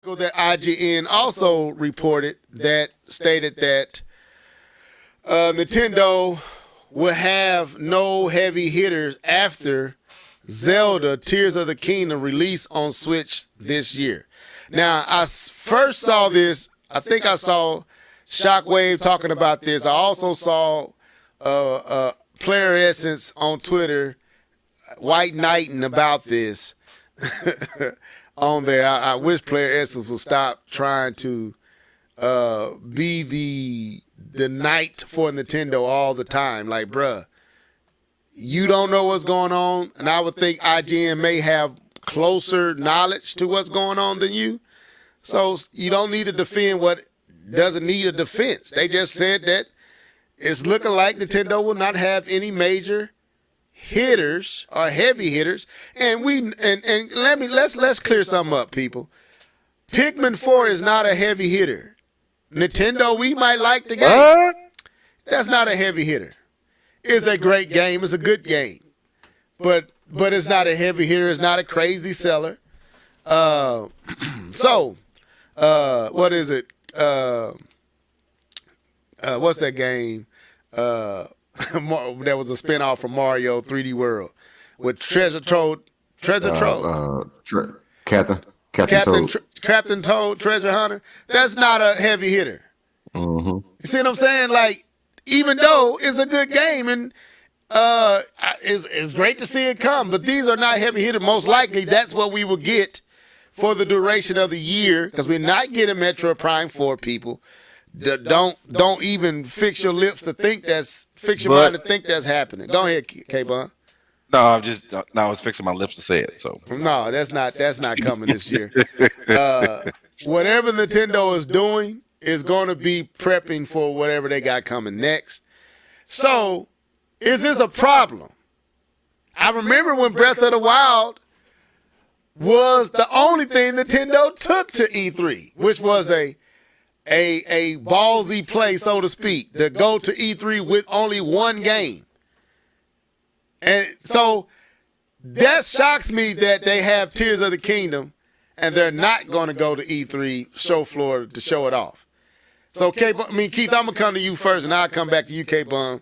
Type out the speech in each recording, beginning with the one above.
that IGN also reported that stated that Nintendo will have no heavy hitters after Zelda Tears of the Kingdom release on Switch this year. Now, I first saw this, I think I saw Shockwave talking about this. I also saw Player Essence on Twitter white knighting about this on there. I wish Player Essence would stop trying to be the knight for Nintendo all the time. Like, bruh, you don't know what's going on, and I would think IGN may have closer knowledge to what's going on than you. So you don't need to defend what doesn't need a defense. They just said that it's looking like Nintendo will not have any major hitters or heavy hitters. And let's clear something up, people. Pikmin 4 is not a heavy hitter. Nintendo, we might like the game. That's not a heavy hitter. It's a great game. It's a good game. But it's not a heavy hitter. It's not a crazy seller. What is it? What's that game? That was a spinoff from Mario 3D World with Captain Toad, Treasure Hunter. That's not a heavy hitter. Mm-hmm. You see what I'm saying? Like, even though it's a good game and it's great to see it come, but these are not heavy hitters. Most likely, that's what we will get for the duration of the year, because we're not getting Metroid Prime 4, people. Don't even fix your lips to think fix your mind to think that's happening. Go ahead, K-Bun. No, I was fixing my lips to say it. So no, that's not coming this year. Whatever Nintendo is doing is going to be prepping for whatever they got coming next. So, is this a problem? I remember when Breath of the Wild was the only thing Nintendo took to E3, which was a ballsy play, so to speak, to go to E3 with only one game. And so that shocks me that they have Tears of the Kingdom and they're not going to go to E3 show floor to show it off. So, Keith, I'm going to come to you first and I'll come back to you, K-Bum.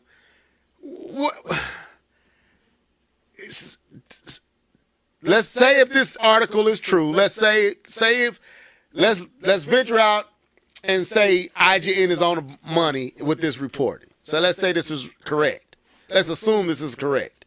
Let's say if this article is true, let's venture out and say IGN is on the money with this reporting. So let's say this is correct. Let's assume this is correct.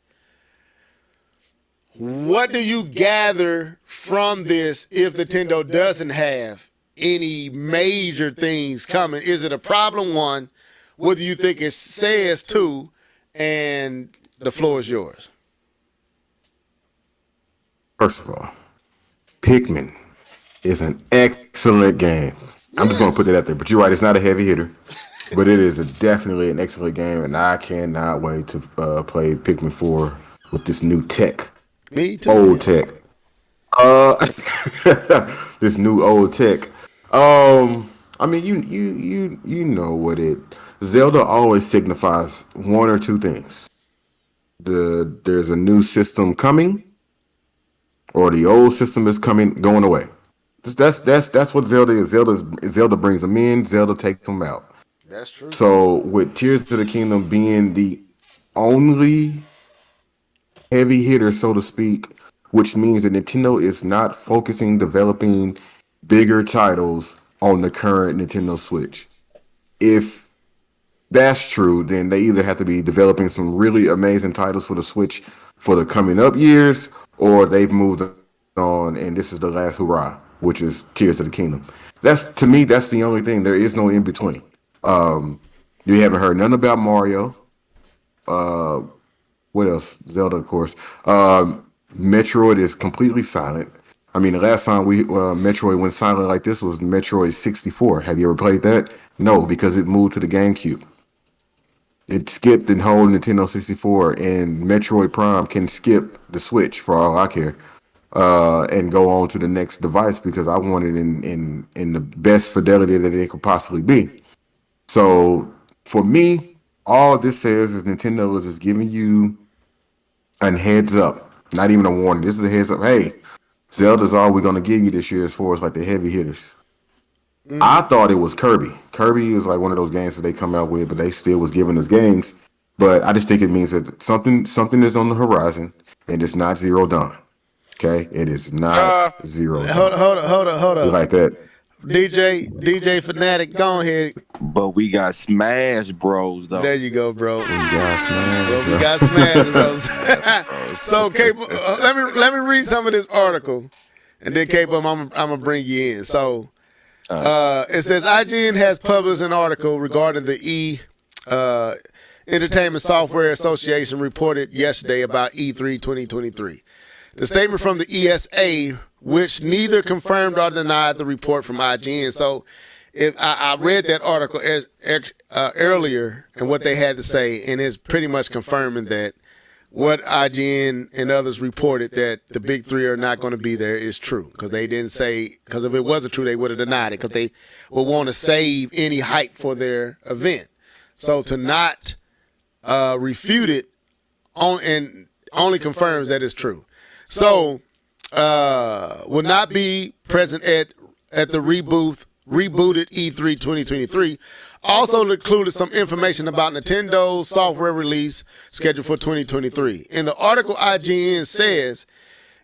What do you gather from this if Nintendo doesn't have any major things coming? Is it a problem, one? What do you think it says, two? And the floor is yours. First of all, Pikmin is an excellent game. I'm just going to put that out there. But you're right, it's not a heavy hitter. But it is definitely an excellent game, and I cannot wait to play Pikmin 4 with this new tech. Me too. Old tech. This new old tech. I mean, you know what it. Zelda always signifies one or two things. There's a new system coming, or the old system is going away. That's what Zelda is. Zelda brings them in. Zelda takes them out. That's true. So with Tears of the Kingdom being the only heavy hitter, so to speak, which means that Nintendo is not developing bigger titles on the current Nintendo Switch. If that's true, then they either have to be developing some really amazing titles for the Switch for the coming up years, or they've moved on and this is the last hurrah, which is Tears of the Kingdom. To me, that's the only thing. There is no in between. You haven't heard nothing about Mario. What else? Zelda, of course. Metroid is completely silent. I mean, the last time Metroid went silent like this was Metroid 64. Have you ever played that? No, because it moved to the GameCube. It skipped the whole Nintendo 64, and Metroid Prime can skip the Switch for all I care, and go on to the next device because I want it in the best fidelity that it could possibly be. So for me, all this says is Nintendo is just giving you a heads up, not even a warning. This is a heads up. Hey, Zelda's all we're gonna give you this year as far as like the heavy hitters. I thought it was Kirby. Kirby is like one of those games that they come out with, but they still was giving us games. But I just think it means that something is on the horizon, and it's not Zero Dawn. Okay, it is not Uh, Zero Hold Dawn. hold You up. like that? DJ Fanatic, go ahead. But we got Smash Bros though. There you go, bro. Yes, man. Well, we got Smash Bros. So, Cape, let me read some of this article, and then Cape, I'm gonna bring you in. So, it says IGN has published an article regarding the Entertainment Software Association reported yesterday about E3 2023. The statement from the ESA, which neither confirmed or denied the report from IGN. So, if I read that article earlier and what they had to say, and it's pretty much confirming that what IGN and others reported that the big three are not going to be there is true, because they didn't say, because if it wasn't true, they would have denied it, because they would want to save any hype for their event. So to not refute it and only confirms that it's true. So will not be present at the rebooted E3 2023. Also included some information about Nintendo's software release scheduled for 2023. In the article, IGN says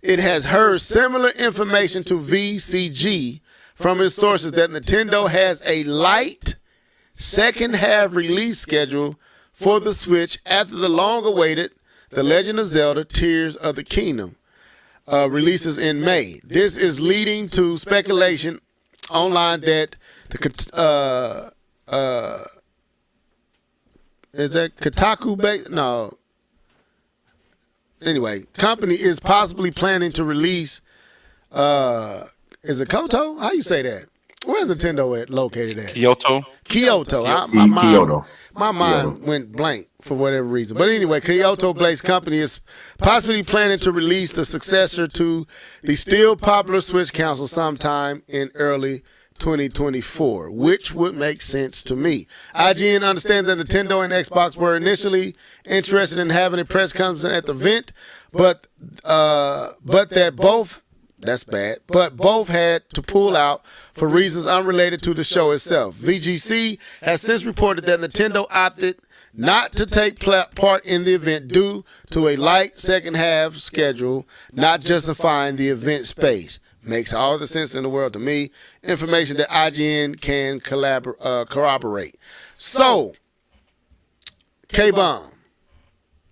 it has heard similar information to VCG from its sources that Nintendo has a light second half release schedule for the Switch after the long-awaited The Legend of Zelda Tears of the Kingdom releases in May. This is leading to speculation online that the is that Kotaku no. Anyway, company is possibly planning to release is it Koto? How you say that? Where's Nintendo located at? Kyoto. Kyoto. Kyoto. My mind went blank for whatever reason. But anyway, Kyoto-based company is possibly planning to release the successor to the still popular Switch console sometime in early 2024, which would make sense to me. IGN understands that Nintendo and Xbox were initially interested in having a press conference at the event, but that both had to pull out for reasons unrelated to the show itself. VGC has since reported that Nintendo opted not to take part in the event due to a light second half schedule, not justifying the event space. Makes all the sense in the world to me. Information that IGN can corroborate. So, K-Bomb,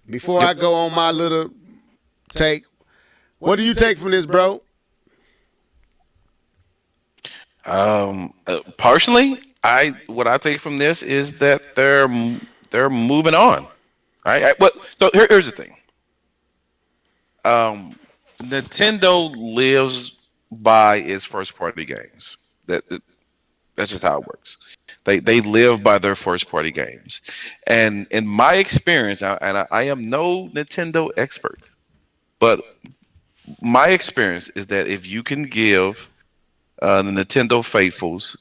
before I go on my little take, what do you take from this, bro? Personally, what I take from this is that they're moving on. Right? So here's the thing. Nintendo lives by its first party games. That's just how it works. They live by their first party games, and in my experience, I am no Nintendo expert, but my experience is that if you can give the Nintendo faithfuls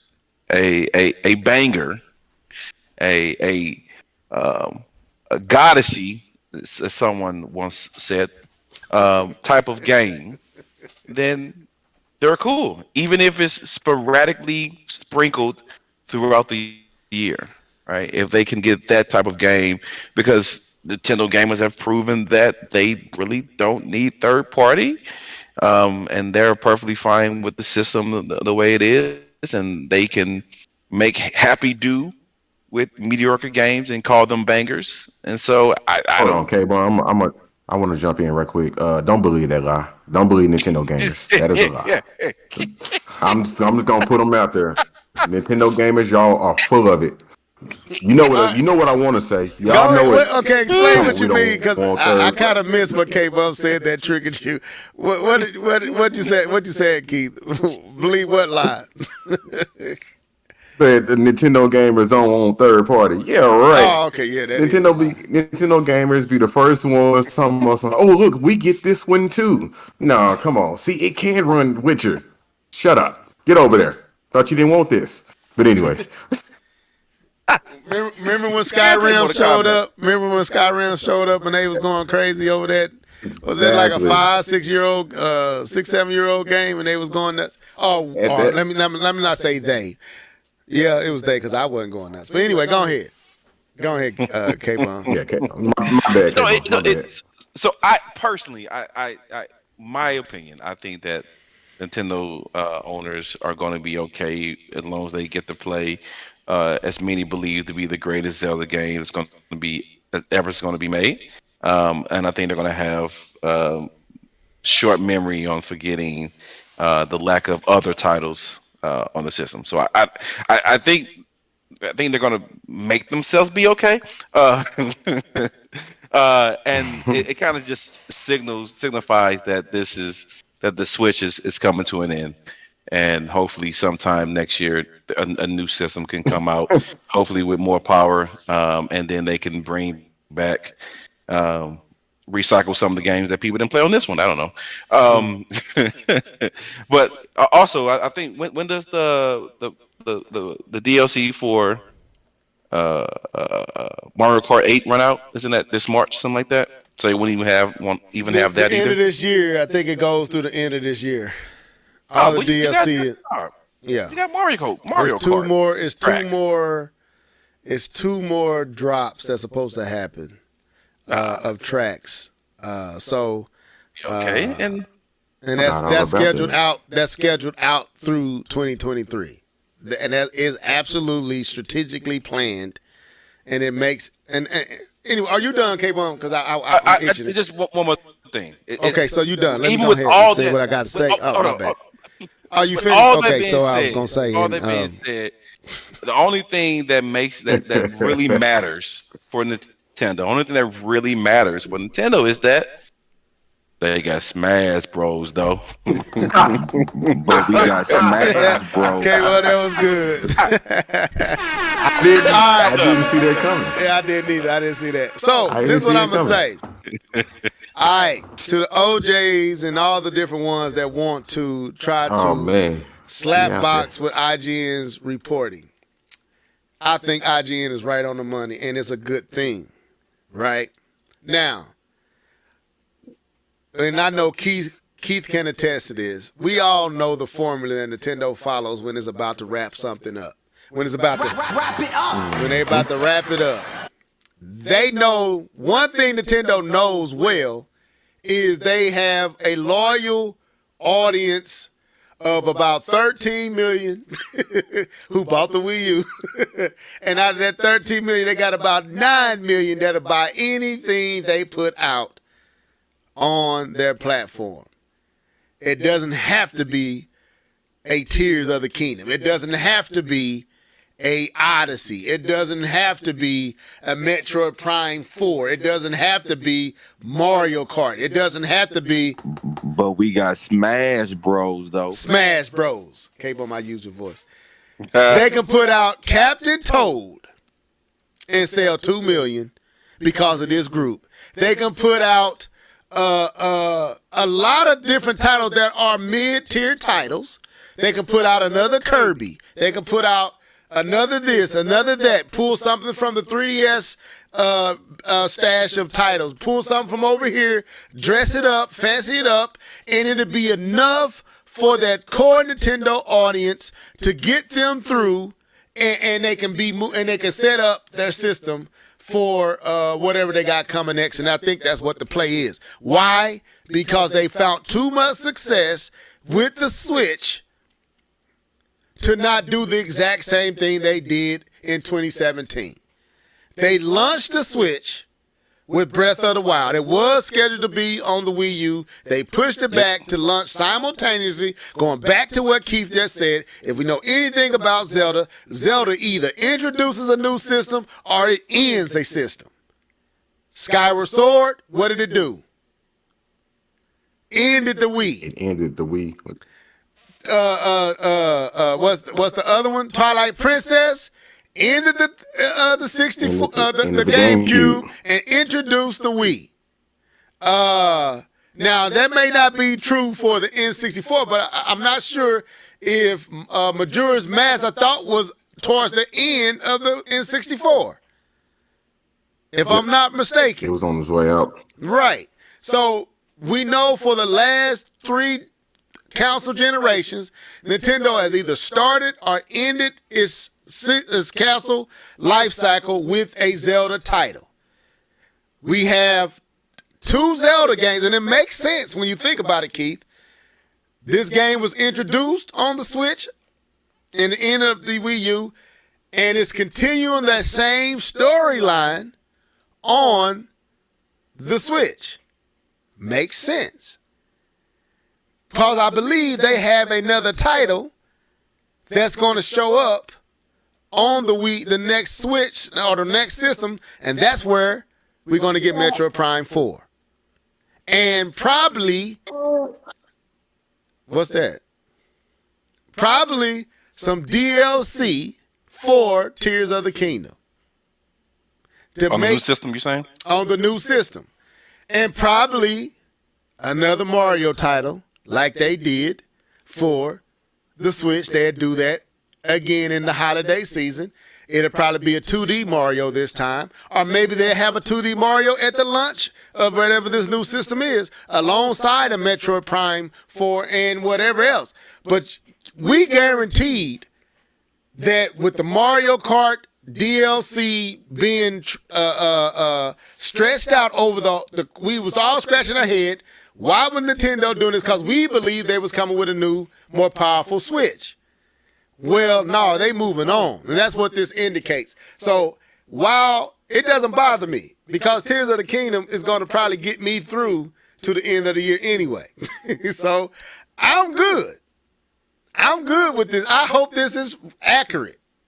a banger, a goddessy, as someone once said, type of game, then they're cool, even if it's sporadically sprinkled throughout the year, right? If they can get that type of game, because Nintendo gamers have proven that they really don't need third party, and they're perfectly fine with the system the way it is, and they can make happy do with mediocre games and call them bangers. And so I Hold don't. on, K-Bar. I want to jump in right quick. Don't believe that lie. Don't believe Nintendo gamers. That is a lie. I'm just gonna put them out there. Nintendo gamers, y'all are full of it. You know what I want to say. Y'all know it. Okay, explain Come what on, you we mean, don't because want I third. kind of missed what K-Bum said that triggered you. What you said? What you said, Keith? Believe what lie? That the Nintendo gamers don't want third party. Yeah, right. Oh, okay, yeah. That Nintendo gamers be the first ones talking about something. Oh, look, we get this one too. No, come on. See, it can run Witcher. Shut up. Get over there. Thought you didn't want this. But anyways, Remember when Skyrim showed up? Remember when Skyrim showed up and they was going crazy over that? Was it like a Exactly. 5, 6-year-old, 6, 7-year-old game, and they was going nuts? Oh, At or that- let me not say they. Yeah, it was they because I wasn't going nuts. But anyway, go ahead. Go ahead, K-Bone. Yeah, okay. My bad, No, K-Bone. My bad. so I personally, my opinion, I think that Nintendo owners are going to be okay as long as they get to play as many believe to be the greatest Zelda game that's going to be ever's going to be made, and I think they're going to have short memory on forgetting the lack of other titles on the system. So I think they're gonna make themselves be okay. And it kind of just signifies that the Switch is coming to an end, and hopefully sometime next year a new system can come out, hopefully with more power, and then they can bring back. Recycle some of the games that people didn't play on this one. I don't know. But also, I think when does the DLC for Mario Kart 8 run out? Isn't that this March, something like that? So they wouldn't even have that the end either. of this year, I think it goes through the end of this year. Oh, All the but you got DLC. that. Yeah. You got Mario It's Kart. two more. It's two Tracks. more. It's two more drops that's supposed to happen of tracks. So Okay, and that's Forgot all about scheduled that. out. That's scheduled out through 2023, and that is absolutely strategically planned. And it makes and anyway. Are you done, K-Bone? Because I'm itching. just one more thing. Okay, so you done. Let me even go with ahead all and say that- what I got to say. with- Oh, hold my on, bad. Oh, you With finished? all that Okay, being so I was said, going to say, all and, that being said, the only thing that makes that really matters for Nintendo, the only thing that really matters for Nintendo is that they got Smash Bros. Though. But we got Smash Bros. okay, well, that was good. I didn't see that coming. Yeah, I didn't either. I didn't see that. So I this is what didn't I'm see gonna it say. All right, to the OJs and all the different ones that want to try to Oh man. slap Yeah, box with IGN's reporting. I think IGN is right on the money, and it's a good thing, right? Now, and I know Keith can attest to this. We all know the formula that Nintendo follows when it's about to wrap something up. When it's about to Wrap it up. when they about to wrap it up. They know one thing Nintendo knows well is they have a loyal audience of about 13 million who bought the Wii U. And out of that 13 million, they got about 9 million that'll buy anything they put out on their platform. It doesn't have to be a Tears of the Kingdom. It doesn't have to be a Odyssey. It doesn't have to be a Metroid Prime 4. It doesn't have to be Mario Kart. It doesn't have to be But we got Smash Bros. Though. Smash Bros. K-Bone, I use your voice. They can put out Captain Toad and sell 2 million because of this group. They can put out a lot of different titles that are mid-tier titles. They can put out another Kirby. They can put out another this, another that. Pull something from the 3DS stash of titles. Pull something from over here, dress it up, fancy it up, and it'll be enough for that core Nintendo audience to get them through, and they can they can set up their system for whatever they got coming next. And I think that's what the play is. Why? Because they found too much success with the Switch to not do the exact same thing they did in 2017. They launched the Switch with Breath of the Wild. It was scheduled to be on the Wii U. They pushed it back to launch simultaneously, going back to what Keith just said. If we know anything about Zelda, Zelda either introduces a new system or it ends a system. Skyward Sword, what did it do? Ended the Wii. It ended the Wii. What's the other one? Twilight Princess ended the 64 Ended the the GameCube GameCube. and introduced the Wii. Now that may not be true for the N64, but I'm not sure if Majora's Mask I thought was towards the end of the N64. If I'm not It mistaken. was on its way out. Right. So we know for the last 3 console generations, Nintendo has either started or ended its console life cycle with a Zelda title. We have 2 Zelda games, and it makes sense when you think about it, Keith. This game was introduced on the Switch in the end of the Wii U, and it's continuing that same storyline on the Switch. Makes sense. Because I believe they have another title that's going to show up on the next Switch or the next system, and that's where we're going to get Metroid Prime 4. And probably, what's that? Probably some DLC for Tears of the Kingdom. On the new system, you saying? On the new system. And probably another Mario title like they did for the Switch. They'd do that again in the holiday season. It'll probably be a 2D Mario this time. Or maybe they'll have a 2D Mario at the launch of whatever this new system is, alongside a Metroid Prime 4 and whatever else. But we guaranteed that with the Mario Kart DLC being stretched out over we was all scratching our head. Why was Nintendo doing this? Because we believed they was coming with a new, more powerful Switch. Well, no, they moving on. And that's what this indicates. So while it doesn't bother me, because Tears of the Kingdom is going to probably get me through to the end of the year anyway. So I'm good. I'm good with this. I hope this is accurate.